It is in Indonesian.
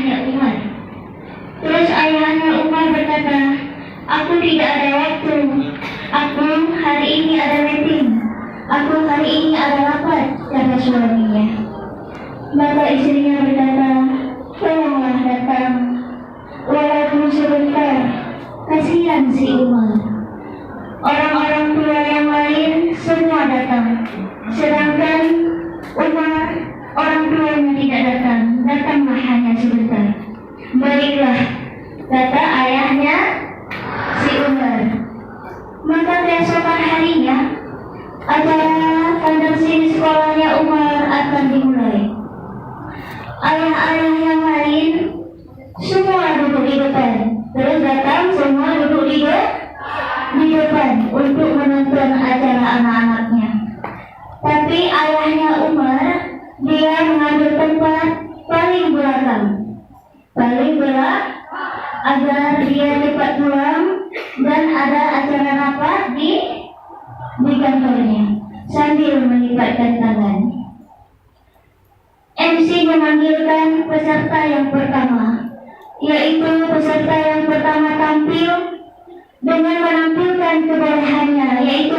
ayahnya Umar. Terus ayahnya Umar berkata, "Aku tidak ada waktu. Aku hari ini ada meeting. Aku hari ini ada rapat," kata suaminya. Maka istrinya berkata, "Tolonglah datang, walaupun sebentar. Kasihan si Umar." Orang-orang tua yang lain semua datang, sedangkan Umar orang tuanya tidak datang. Datanglah hanya sebentar. "Baiklah," kata ayahnya si Umar. Maka keesokan harinya acara konversi sekolahnya Umar akan dimulai. Ayah-ayah yang lain semua duduk di depan. Terus datang semua duduk di depan untuk menonton acara anak-anaknya. Tapi ayahnya Umar, dia mengambil tempat paling belakang agar dia cepat pulang dan ada acara rapat di kantornya sambil melipatkan tangan. MC memanggilkan peserta yang pertama, yaitu peserta yang pertama tampil dengan menampilkan kebolehannya, yaitu